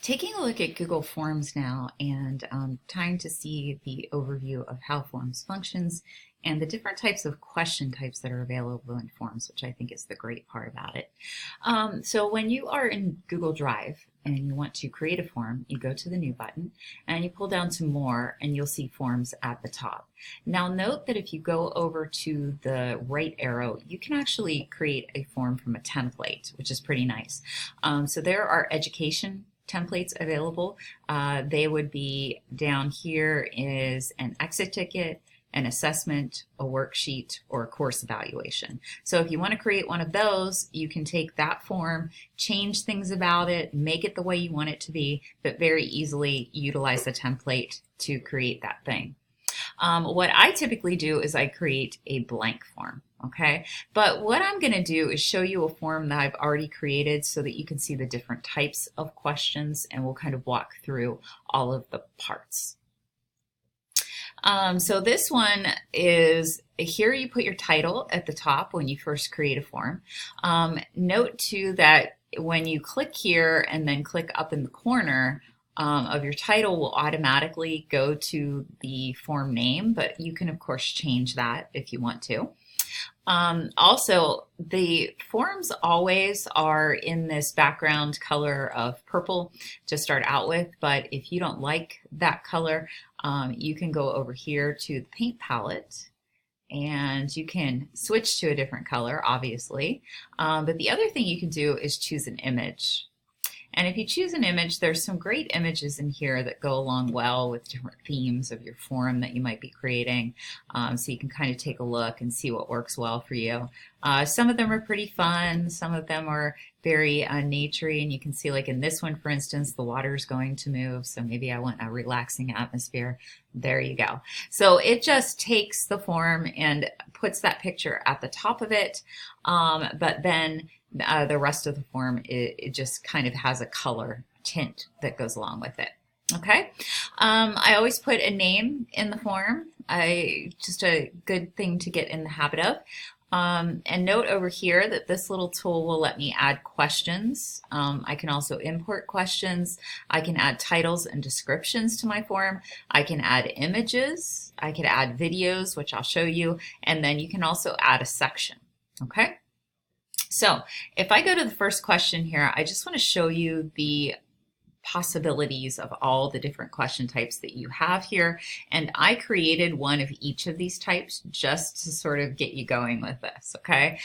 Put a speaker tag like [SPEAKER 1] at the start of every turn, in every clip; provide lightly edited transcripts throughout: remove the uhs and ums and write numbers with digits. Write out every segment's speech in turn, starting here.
[SPEAKER 1] Taking a look at Google Forms now and trying to see the overview of how Forms functions and the different types of question types that are available in Forms, which I think is the great part about it. So when you are in Google Drive and you want to create a form, you go to the New button and you pull down to More and you'll see Forms at the top. Now note that if you go over to the right arrow, you can actually create a form from a template, which is pretty nice. So there are education templates available. They would be down here is an exit ticket, an assessment, a worksheet, or a course evaluation. So if you want to create one of those, you can take that form, change things about it, make it the way you want it to be, but very easily utilize the template to create that thing. What I typically do is I create a blank form. Okay, but what I'm going to do is show you a form that I've already created so that you can see the different types of questions, and we'll kind of walk through all of the parts. So this one is, here you put your title at the top when you first create a form. Note too that when you click here and then click up in the corner, of your title will automatically go to the form name, but you can of course change that if you want to. Also, the forms always are in this background color of purple to start out with, but if you don't like that color, you can go over here to the paint palette and you can switch to a different color, obviously. But the other thing you can do is choose an image. And if you choose an image, there's some great images in here that go along well with different themes of your form that you might be creating. So you can kind of take a look and see what works well for you. Some of them are pretty fun. Some of them are very naturey, and you can see, like in this one, for instance, the water is going to move. So maybe I want a relaxing atmosphere. There you go. So it just takes the form and puts that picture at the top of it. But then the rest of the form, it just kind of has a color tint that goes along with it. Okay, I always put a name in the form. Just a good thing to get in the habit of. And note over here that this little tool will let me add questions. I can also import questions. I can add titles and descriptions to my form. I can add images. I could add videos, which I'll show you. And then you can also add a section. Okay. So if I go to the first question here, I just want to show you the possibilities of all the different question types that you have here. And I created one of each of these types just to sort of get you going with this, okay?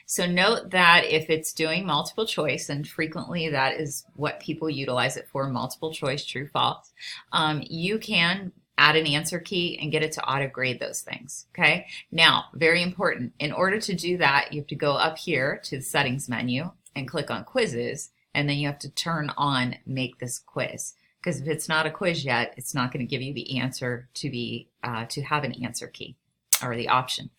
[SPEAKER 1] So note that if it's doing multiple choice, and frequently that is what people utilize it for, multiple choice, true, false, you can add an answer key and get it to auto grade those things. Okay. Now, very important. In order to do that, you have to go up here to the settings menu and click on quizzes, and then you have to turn on make this quiz. Because if it's not a quiz yet, it's not going to give you the answer to have an answer key, or the option.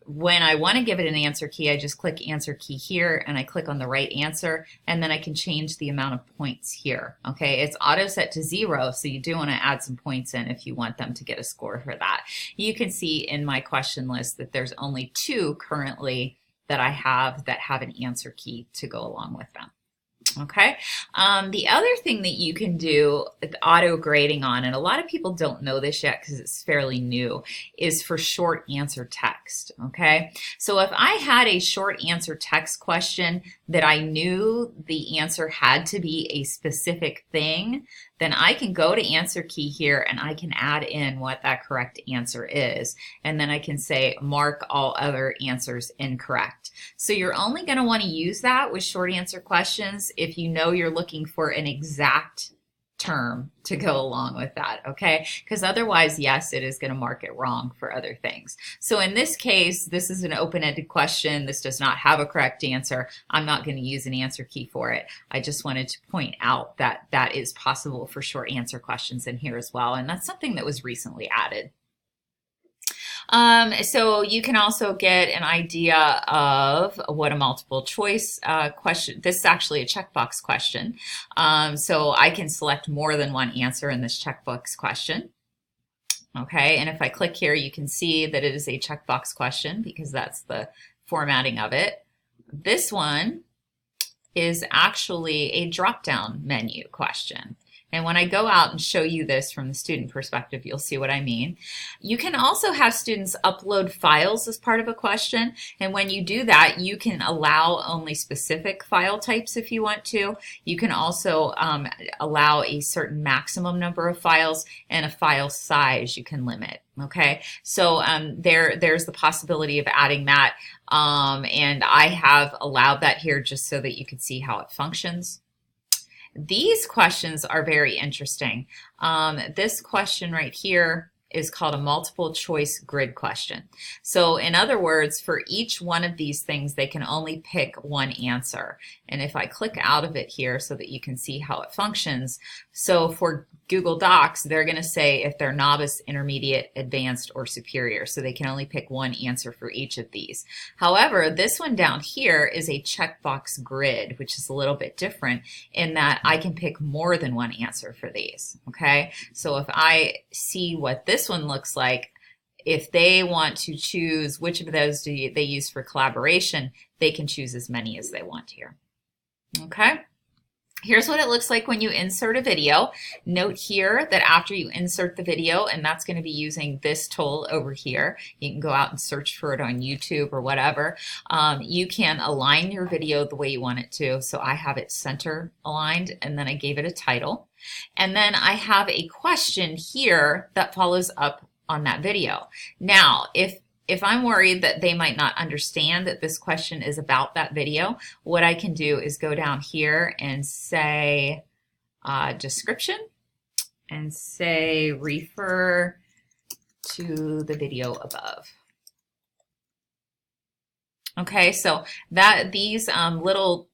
[SPEAKER 1] When I want to give it an answer key, I just click answer key here and I click on the right answer, and then I can change the amount of points here. Okay, it's auto set to 0, so you do want to add some points in if you want them to get a score for that. You can see in my question list that there's only 2 currently that I have that have an answer key to go along with them. Okay, the other thing that you can do auto grading on, and a lot of people don't know this yet because it's fairly new, is for short answer text. Okay, so if I had a short answer text question that I knew the answer had to be a specific thing, then I can go to answer key here and I can add in what that correct answer is. And then I can say mark all other answers incorrect. So you're only going to want to use that with short answer questions if you know you're looking for an exact term to go along with that, okay? Because otherwise, yes, it is going to mark it wrong for other things. So in this case, this is an open-ended question. This does not have a correct answer. I'm not going to use an answer key for it. I just wanted to point out that that is possible for short answer questions in here as well, and that's something that was recently added. So you can also get an idea of what a multiple choice question. This is actually a checkbox question. So I can select more than one answer in this checkbox question. Okay, and if I click here, you can see that it is a checkbox question because that's the formatting of it. This one is actually a drop-down menu question. And when I go out and show you this from the student perspective, you'll see what I mean. You can also have students upload files as part of a question. And when you do that, you can allow only specific file types if you want to. You can also allow a certain maximum number of files, and a file size you can limit. Okay, so there's the possibility of adding that. And I have allowed that here just so that you can see how it functions. These questions are very interesting. This question right here is called a multiple choice grid question. So in other words, for each one of these things, they can only pick one answer. And if I click out of it here so that you can see how it functions, so for Google Docs, they're going to say if they're novice, intermediate, advanced, or superior. So they can only pick one answer for each of these. However, this one down here is a checkbox grid, which is a little bit different in that I can pick more than one answer for these. Okay, so if I see what this one looks like, if they want to choose which of those they use for collaboration, they can choose as many as they want here. Okay. Here's what it looks like when you insert a video. Note here that after you insert the video, and that's going to be using this tool over here, you can go out and search for it on YouTube or whatever. You can align your video the way you want it to. So I have it center aligned, and then I gave it a title. And then I have a question here that follows up on that video. Now, if I'm worried that they might not understand that this question is about that video, what I can do is go down here and say description and say refer to the video above. Okay, so that these little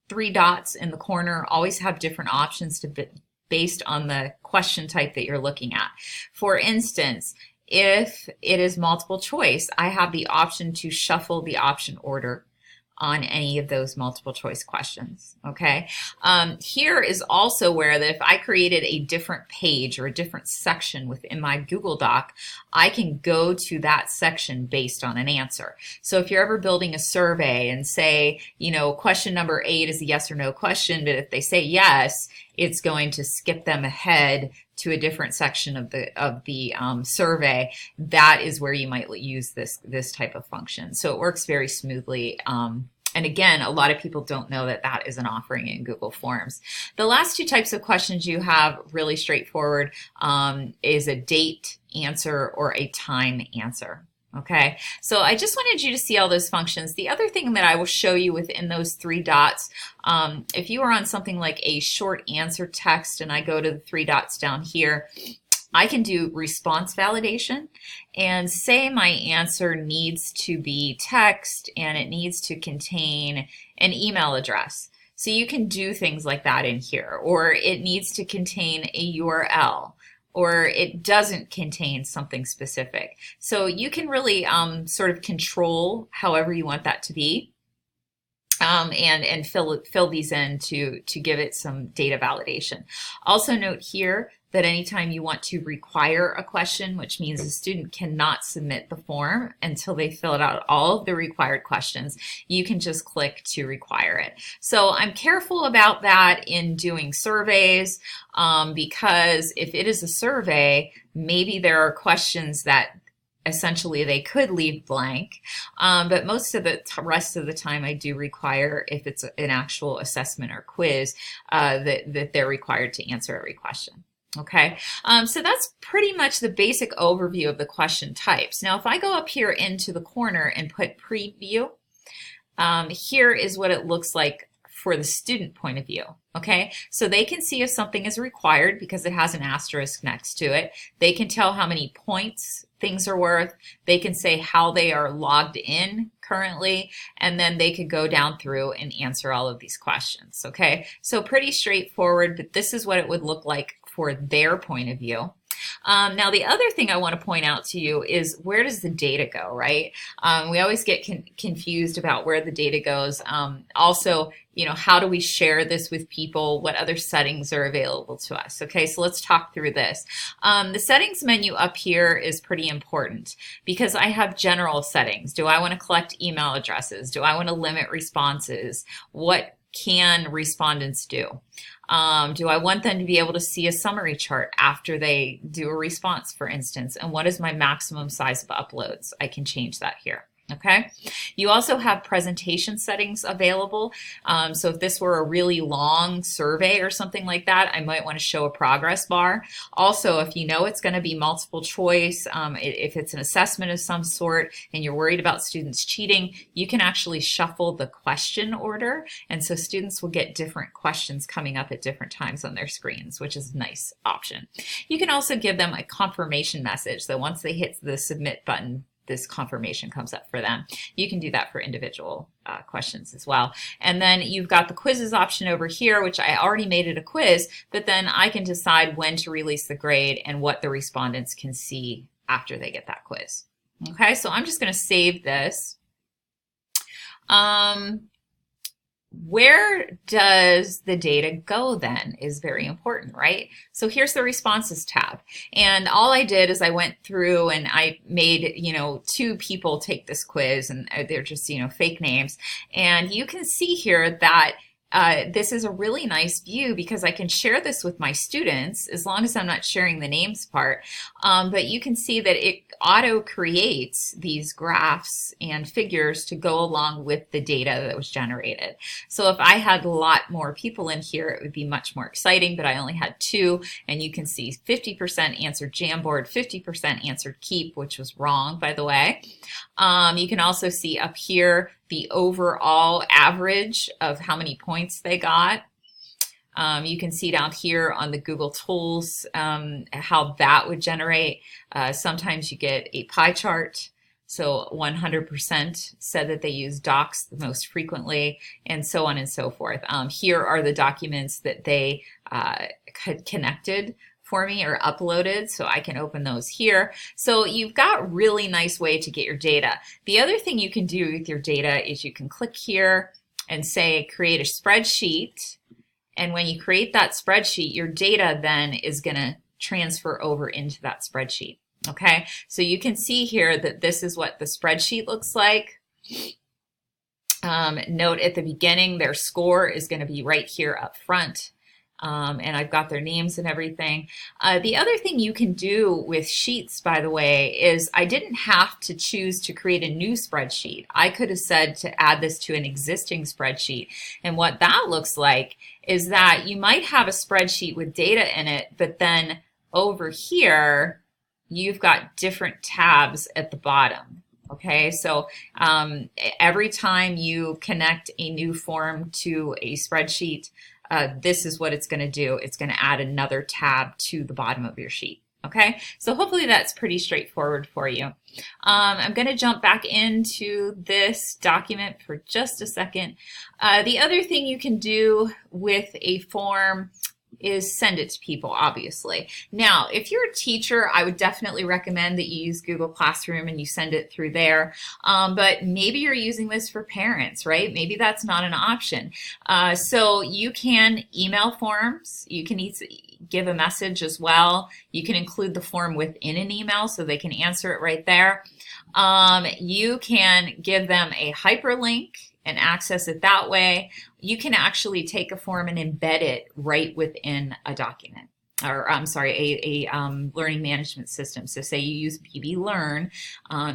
[SPEAKER 1] 3 dots in the corner always have different options based on the question type that you're looking at. For instance, if it is multiple choice, I have the option to shuffle the option order on any of those multiple choice questions. Okay. Here is also where that if I created a different page or a different section within my Google Doc, I can go to that section based on an answer. So if you're ever building a survey and say, you know, question number 8 is a yes or no question, but if they say yes, it's going to skip them ahead to a different section of the survey. That is where you might use this type of function. So it works very smoothly. And again, a lot of people don't know that that is an offering in Google Forms. The last 2 types of questions you have, really straightforward, is a date answer or a time answer. Okay, so I just wanted you to see all those functions. The other thing that I will show you within those 3 dots, if you are on something like a short answer text and I go to the 3 dots down here, I can do response validation and say my answer needs to be text and it needs to contain an email address. So you can do things like that in here, or it needs to contain a URL, or it doesn't contain something specific. So you can really sort of control however you want that to be, and fill these in to give it some data validation. Also note here that anytime you want to require a question, which means the student cannot submit the form until they fill out all of the required questions, you can just click to require it. So I'm careful about that in doing surveys, because if it is a survey, maybe there are questions that essentially they could leave blank, but most of the rest of the time I do require, if it's an actual assessment or quiz, that they're required to answer every question. Okay, so that's pretty much the basic overview of the question types. Now if I go up here into the corner and put preview, here is what it looks like for the student point of view. Okay, so they can see if something is required because it has an asterisk next to it. They can tell how many points things are worth. They can say how they are logged in currently, and then they could go down through and answer all of these questions. Okay, so pretty straightforward, but this is what it would look like for their point of view. Now the other thing I want to point out to you is, where does the data go, right? We always get confused about where the data goes. Also, you know, how do we share this with people? What other settings are available to us? Okay, so let's talk through this. The settings menu up here is pretty important because I have general settings. Do I want to collect email addresses? Do I want to limit responses? What can respondents do? Do I want them to be able to see a summary chart after they do a response, for instance? And what is my maximum size of uploads? I can change that here. Okay. You also have presentation settings available. So if this were a really long survey or something like that, I might want to show a progress bar. Also, if you know it's going to be multiple choice, if it's an assessment of some sort and you're worried about students cheating, you can actually shuffle the question order. And so students will get different questions coming up at different times on their screens, which is a nice option. You can also give them a confirmation message. So once they hit the submit button, this confirmation comes up for them. You can do that for individual questions as well. And then you've got the quizzes option over here, which I already made it a quiz, but then I can decide when to release the grade and what the respondents can see after they get that quiz. Okay, so I'm just going to save this. Where does the data go then is very important, right? So here's the responses tab. And all I did is I went through and I made, 2 people take this quiz, and they're just, fake names. And you can see here that this is a really nice view because I can share this with my students as long as I'm not sharing the names part. But you can see that it auto creates these graphs and figures to go along with the data that was generated. So if I had a lot more people in here, it would be much more exciting, but I only had 2, and you can see 50% answered Jamboard, 50% answered Keep, which was wrong, by the way. You can also see up here the overall average of how many points they got. You can see down here on the Google Tools how that would generate. Sometimes you get a pie chart. So 100% said that they use docs the most frequently, and so on and so forth. Here are the documents that they connected for me or uploaded, so I can open those here. So you've got a really nice way to get your data. The other thing you can do with your data is you can click here and say create a spreadsheet, and when you create that spreadsheet, your data then is going to transfer over into that spreadsheet. Okay, so you can see here that this is what the spreadsheet looks like. Note at the beginning their score is going to be right here up front. And I've got their names and everything. The other thing you can do with sheets, by the way, is I didn't have to choose to create a new spreadsheet. I could have said to add this to an existing spreadsheet. And what that looks like is that you might have a spreadsheet with data in it, but then over here, you've got different tabs at the bottom. Okay, so every time you connect a new form to a spreadsheet, this is what it's going to do. It's going to add another tab to the bottom of your sheet. Okay, so hopefully that's pretty straightforward for you. I'm going to jump back into this document for just a second. The other thing you can do with a form is send it to people, obviously. Now, if you're a teacher, I would definitely recommend that you use Google Classroom and you send it through there. But maybe you're using this for parents, right? Maybe that's not an option. So you can email forms. You can give a message as well. You can include the form within an email so they can answer it right there. You can give them a hyperlink and access it that way. You can actually take a form and embed it right within a document. Or I'm sorry, a learning management system. So say you use BB Learn,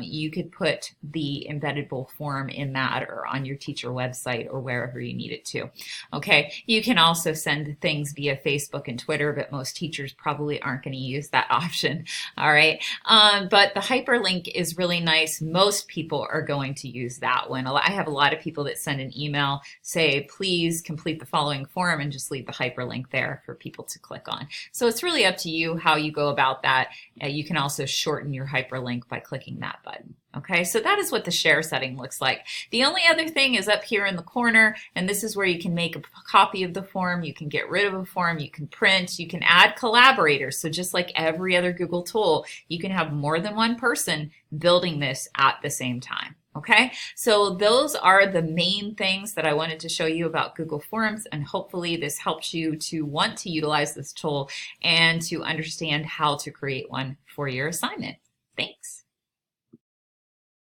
[SPEAKER 1] you could put the embeddable form in that or on your teacher website or wherever you need it to. Okay, you can also send things via Facebook and Twitter, but most teachers probably aren't going to use that option. All right, but the hyperlink is really nice. Most people are going to use that one. I have a lot of people that send an email, say, please complete the following form, and just leave the hyperlink there for people to click on. So it's really up to you how you go about that. You can also shorten your hyperlink by clicking that button. Okay, so that is what the share setting looks like. The only other thing is up here in the corner, and this is where you can make a copy of the form, you can get rid of a form, you can print, you can add collaborators. So just like every other Google tool, you can have more than one person building this at the same time. Okay, so those are the main things that I wanted to show you about Google Forms, and hopefully this helps you to want to utilize this tool and to understand how to create one for your assignment. Thanks.